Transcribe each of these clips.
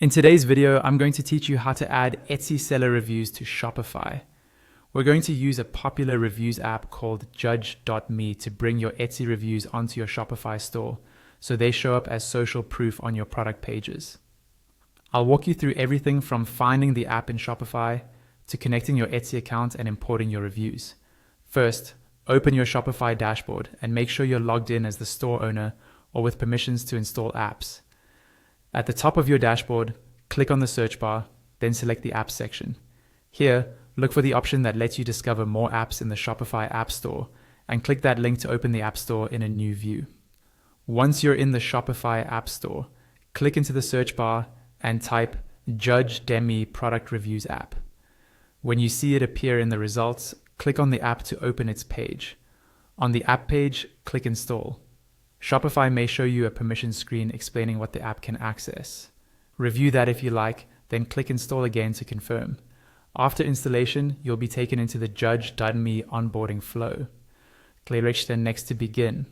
In today's video, I'm going to teach you how to add Etsy seller reviews to Shopify. We're going to use a popular reviews app called Judge.me to bring your Etsy reviews onto your Shopify store so they show up as social proof on your product pages. I'll walk you through everything from finding the app in Shopify to connecting your Etsy account and importing your reviews. First, open your Shopify dashboard and make sure you're logged in as the store owner or with permissions to install apps. At the top of your dashboard, click on the search bar, then select the apps section. Here, look for the option that lets you discover more apps in the Shopify App Store and click that link to open the App Store in a new view. Once you're in the Shopify App Store, click into the search bar and type Judge.me Product Reviews App. When you see it appear in the results, click on the app to open its page. On the app page, click Install. Shopify may show you a permission screen explaining what the app can access. Review that if you like, then click Install again to confirm. After installation, you'll be taken into the Judge.me onboarding flow. Click next to begin.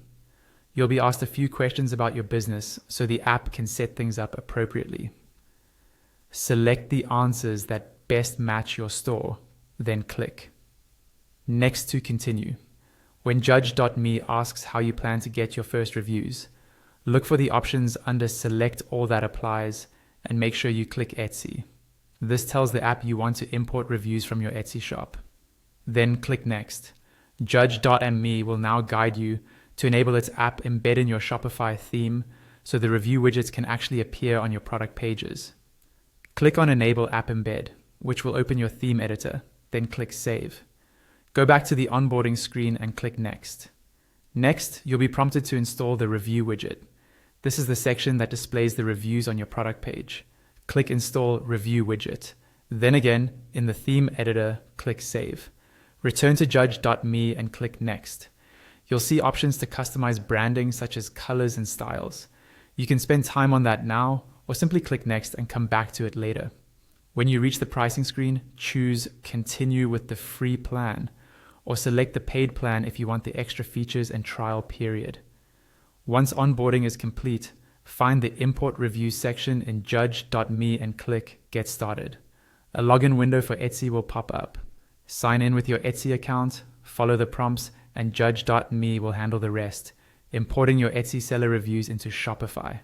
You'll be asked a few questions about your business so the app can set things up appropriately. Select the answers that best match your store, then click. Next to continue. When Judge.me asks how you plan to get your first reviews, look for the options under Select All That Applies and make sure you click Etsy. This tells the app you want to import reviews from your Etsy shop. Then click Next. Judge.me will now guide you to enable its app embed in your Shopify theme so the review widgets can actually appear on your product pages. Click on Enable App Embed, which will open your theme editor, then click Save. Go back to the onboarding screen and click Next. Next, you'll be prompted to install the review widget. This is the section that displays the reviews on your product page. Click Install Review Widget. Then again, in the theme editor, click Save. Return to Judge.me and click Next. You'll see options to customize branding such as colors and styles. You can spend time on that now or simply click Next and come back to it later. When you reach the pricing screen, choose Continue with the free plan, or select the paid plan if you want the extra features and trial period. Once onboarding is complete, find the Import Reviews section in Judge.me and click Get Started. A login window for Etsy will pop up. Sign in with your Etsy account, follow the prompts, and Judge.me will handle the rest, importing your Etsy seller reviews into Shopify.